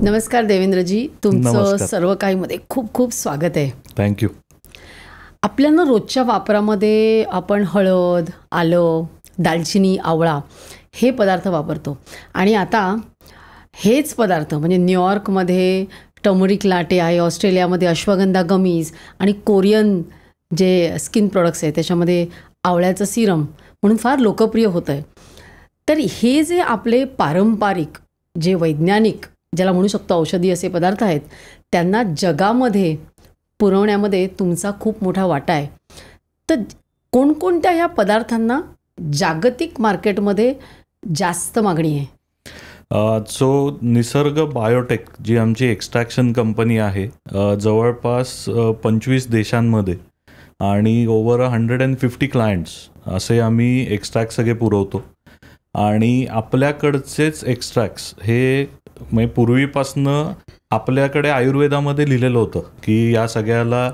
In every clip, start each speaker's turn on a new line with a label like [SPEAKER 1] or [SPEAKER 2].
[SPEAKER 1] नमस्कार देवेंद्रजी, तुमचं
[SPEAKER 2] नमस्कार.
[SPEAKER 1] सर्व काहीमध्ये खूप खूप स्वागत आहे.
[SPEAKER 2] थँक्यू.
[SPEAKER 1] आपल्याला रोजच्या वापरामध्ये आपण हळद, आलं, दालचिनी, आवळा हे पदार्थ वापरतो आणि आता हेच पदार्थ म्हणजे न्यूयॉर्कमध्ये टर्मरिक लाटे आहे, ऑस्ट्रेलियामध्ये अश्वगंधा गमीज आणि कोरियन जे स्किन प्रोडक्ट्स आहेत त्याच्यामध्ये आवळ्याचं सिरम म्हणून फार लोकप्रिय होतं आहे. तर हे जे आपले पारंपरिक जे वैज्ञानिक ज्याला म्हणू शकतो औषधी असे पदार्थ आहेत त्यांना जगामध्ये पुरवण्यामध्ये तुमचा खूप मोठा वाटा आहे. तर कोणकोणत्या ह्या पदार्थांना जागतिक मार्केटमध्ये जास्त मागणी आहे?
[SPEAKER 2] सो निसर्ग बायोटेक जी आमची एक्स्ट्रॅक्शन कंपनी आहे, जवळपास 25 देशांमध्ये आणि ओव्हर 150 क्लायंट्स असे आम्ही एक्स्ट्रॅक्ट सगळे पुरवतो. आणि आपल्याकडचेच एक्स्ट्रॅक्ट्स हे म्हणजे पूर्वीपासनं आपल्याकडे आयुर्वेदामध्ये लिहिलेलं होतं की या सगळ्याला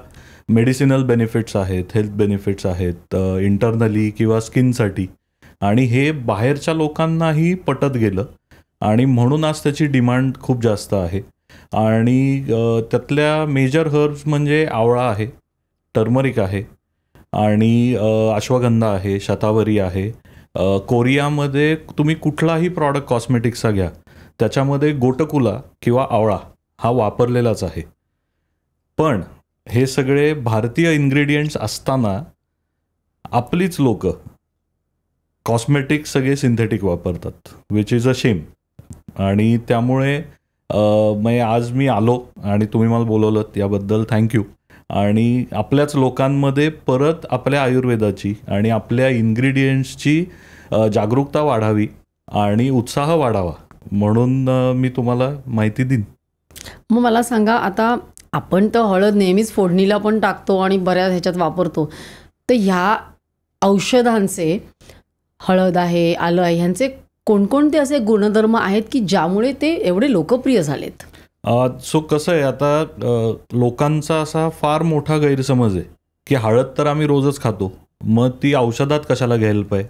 [SPEAKER 2] मेडिसिनल बेनिफिट्स आहेत, हेल्थ बेनिफिट्स आहेत इंटरनली किंवा स्किनसाठी, आणि हे बाहेरच्या लोकांनाही पटत गेलं आणि म्हणून आज त्याची डिमांड खूप जास्त आहे. आणि त्यातल्या मेजर हर्ब्स म्हणजे आवळा आहे, टर्मरिक आहे आणि अश्वगंधा आहे, शतावरी आहे. कोरियामध्ये तुम्ही कुठलाही प्रॉडक्ट कॉस्मेटिक्सचा घ्या त्याच्यामध्ये गोटकुला किंवा आवळा हा वापरलेलाच आहे. पण हे सगळे भारतीय इन्ग्रेडियंट्स असताना आपलीच लोक कॉस्मेटिक्स सगळे सिंथेटिक वापरतात, विच इज अ शेम. आणि त्यामुळे आज मी आलो आणि तुम्ही मला बोलवलं याबद्दल थँक्यू. आणि आपल्याच लोकांमध्ये परत आपल्या आयुर्वेदाची आणि आपल्या इन्ग्रेडियंट्सची जागरूकता वाढावी आणि उत्साह वाढावा म्हणून मी तुम्हाला माहिती देईन.
[SPEAKER 1] मग मला सांगा, आता आपण तर हळद नेहमीच फोडणीला पण टाकतो आणि बऱ्याच ह्याच्यात वापरतो, तर ह्या औषधांचे, हळद आहे, आलं आहे, ह्यांचे कोणकोणते असे गुणधर्म आहेत की ज्यामुळे ते एवढे लोकप्रिय झालेत?
[SPEAKER 2] सो कसं आहे, आता लोकांचा असा फार मोठा गैरसमज आहे की हळद तर आम्ही रोजच खातो, मग ती औषधात कशाला घ्यायला पाहिजे.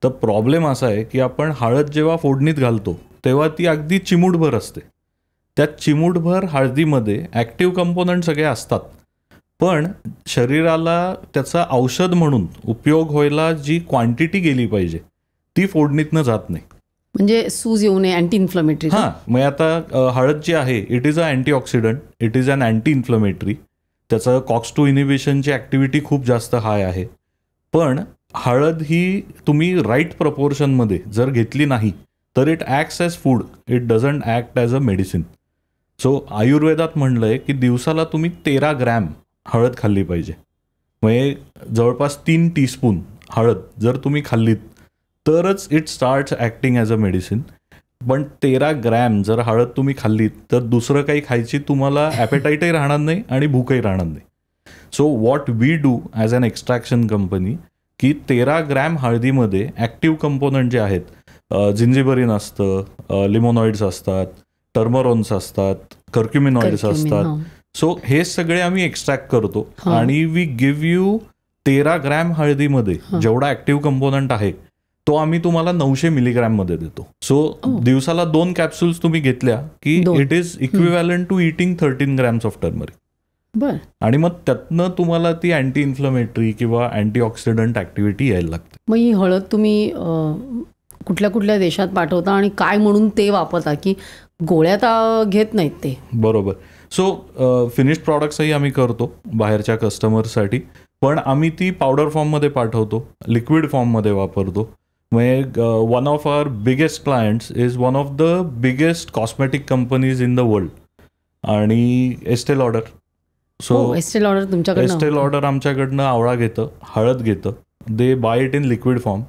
[SPEAKER 2] तर प्रॉब्लेम असा आहे की आपण हळद जेव्हा फोडणीत घालतो तेव्हा ती अगदी चिमूटभर असते. त्या चिमूटभर हळदीमध्ये ॲक्टिव्ह कंपोनंट सगळे असतात, पण शरीराला त्याचा औषध म्हणून उपयोग व्हायला जी क्वांटिटी गेली पाहिजे ती फोडणीतनं जात नाही.
[SPEAKER 1] म्हणजे सूज येऊ नये, अँटी इन्फ्लमेटरी.
[SPEAKER 2] हां, मग आता हळद जी आहे it is a antioxidant, it is an anti inflammatory. त्याचं COX-2 इनिबिशनची ॲक्टिव्हिटी खूप जास्त हाय आहे. पण हळद ही तुम्ही राईट प्रपोर्शनमध्ये जर घेतली नाही तर it acts as food, it doesn't act as a medicine. So आयुर्वेदात म्हणलं आहे की दिवसाला तुम्ही 13 ग्रॅम हळद खाल्ली पाहिजे. म्हणजे जवळपास 3 टीस्पून हळद जर तुम्ही खाल्लीत तरच it starts acting as a medicine. पण 13 ग्रॅम जर हळद तुम्ही खाल्लीत तर दुसरं काही खायची तुम्हाला ॲपेटाईटही राहणार नाही आणि भूकही राहणार नाही. So what we do as an extraction company की 13 ग्रॅम हळदीमध्ये ॲक्टिव्ह कंपोनंट जे आहेत, जिंजिबरिन असतं, लिमोनॉइड्स असतात, टर्मरोन्स असतात, कर्क्युमिनॉइड्स असतात. सो हे सगळे आम्ही एक्स्ट्रॅक्ट करतो आणि वी गिव्ह यू 13 ग्रॅम हळदीमध्ये जेवढा ॲक्टिव्ह कंपोनंट आहे तो आम्ही तुम्हाला 900 मिलीग्रॅम मध्ये देतो. सो दिवसाला 2 कॅप्सूल्स तुम्ही घेतल्या की it is equivalent to eating 13 grams of turmeric.
[SPEAKER 1] बरं.
[SPEAKER 2] आणि मग त्यातनं तुम्हाला ती अँटी इन्फ्लमेटरी किंवा अँटीऑक्सिडंट ॲक्टिव्हिटी यायला लागते.
[SPEAKER 1] मग ही हळद तुम्ही कुठल्या कुठल्या देशात पाठवता आणि काय म्हणून ते वापरता की गोळ्यात घेत नाहीत ते?
[SPEAKER 2] बरोबर. सो फिनिश्ड प्रॉडक्ट्सही आम्ही करतो बाहेरच्या कस्टमर्ससाठी, पण आम्ही ती पावडर फॉर्ममध्ये पाठवतो, लिक्विड फॉर्ममध्ये वापरतो. म्हणजे one of our biggest clients is one of the biggest cosmetic companies in the world आणि Estee Lauder. So
[SPEAKER 1] Estee Lauder तुमच्याकडे?
[SPEAKER 2] एस्टे लॉडर आमच्याकडनं आवळा घेतं, हळद घेतं, they buy it in liquid form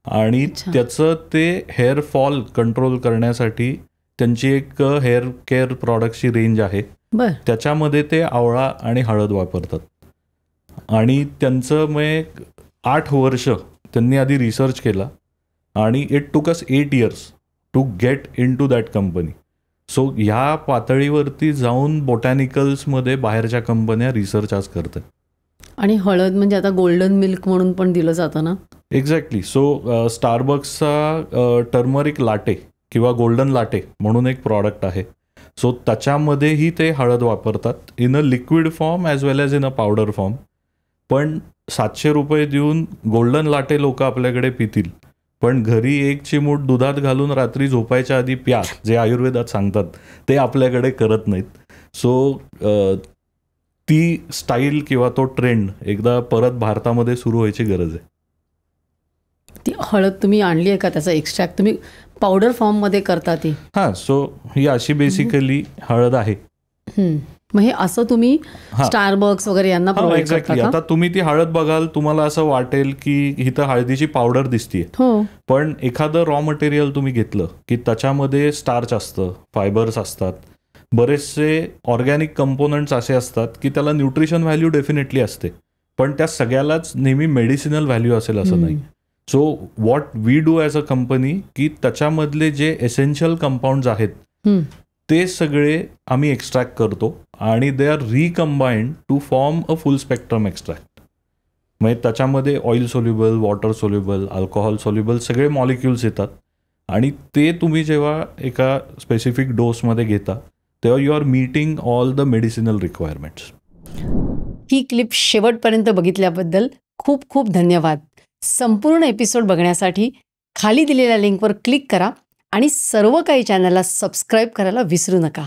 [SPEAKER 2] आणि त्याचं ते हेअर फॉल कंट्रोल करण्यासाठी त्यांची एक हेअर केअर प्रॉडक्टची रेंज आहे, त्याच्यामध्ये ते आवळा आणि हळद वापरतात. आणि त्यांचं मग 8 वर्ष त्यांनी आधी रिसर्च केला आणि it took us 8 years to get into that company. So ह्या पातळीवरती जाऊन बोटॅनिकल्समध्ये बाहेरच्या कंपन्या रिसर्च आज करतात.
[SPEAKER 1] आणि हळद म्हणजे आता गोल्डन मिल्क म्हणून पण दिलं जातं ना?
[SPEAKER 2] एक्झॅक्टली. सो स्टारबक्सचा टर्मरिक लाटे किंवा गोल्डन लाटे म्हणून एक प्रॉडक्ट आहे, सो त्याच्यामध्येही ते हळद वापरतात in a liquid form as well as in a powder form. पण 700 रुपये देऊन गोल्डन लाटे लोक आपल्याकडे पितील, पण घरी एक चिमूट दुधात घालून रात्री झोपायच्या आधी प्या, जे आयुर्वेदात सांगतात, ते आपल्याकडे करत नाहीत. सो ती स्टाईल किंवा तो ट्रेंड एकदा परत भारतामध्ये सुरू व्हायची गरज आहे.
[SPEAKER 1] ती हळद तुम्ही आणली आहे का, त्याचा एक्स्ट्रॅक्ट तुम्ही पावडर फॉर्ममध्ये करता ती?
[SPEAKER 2] हां, सो ही अशी बेसिकली हळद आहे.
[SPEAKER 1] मग हे असं तुम्ही स्टारबक्स वगैरे यांना प्रोव्हाइड करता
[SPEAKER 2] एक्झॅक्टली.
[SPEAKER 1] का?
[SPEAKER 2] आता तुम्ही ती हळद बघाल, तुम्हाला असं वाटेल की इथं हळदीची पावडर दिसतीये,
[SPEAKER 1] हो.
[SPEAKER 2] पण एखादं रॉ मटेरियल तुम्ही घेतलं की त्याच्यामध्ये स्टार्च असतं, फायबर्स असतात, बरेचसे ऑर्गॅनिक कंपोनंट्स असे असतात की त्याला न्यूट्रिशन व्हॅल्यू डेफिनेटली असते, पण त्या सगळ्यालाच नेहमी मेडिसिनल व्हॅल्यू असेल असं नाही. So what we do as a company की त्याच्यामधले जे एसेन्शियल कंपाऊंड्स आहेत ते सगळे आम्ही एक्स्ट्रॅक्ट करतो आणि they are recombined to form a full spectrum extract. म्हणजे त्याच्यामध्ये oil soluble, water soluble, alcohol soluble सगळे मॉलिक्युल्स येतात आणि ते तुम्ही जेव्हा एका स्पेसिफिक डोसमध्ये घेता तेव्हा you are meeting all the medicinal requirements.
[SPEAKER 1] ही क्लिप शेवटपर्यंत बघितल्याबद्दल खूप खूप धन्यवाद. संपूर्ण एपिसोड बघण्यासाठी खाली दिलेल्या लिंकवर क्लिक करा आणि सर्व काही चॅनलला सबस्क्राईब करायला विसरू नका.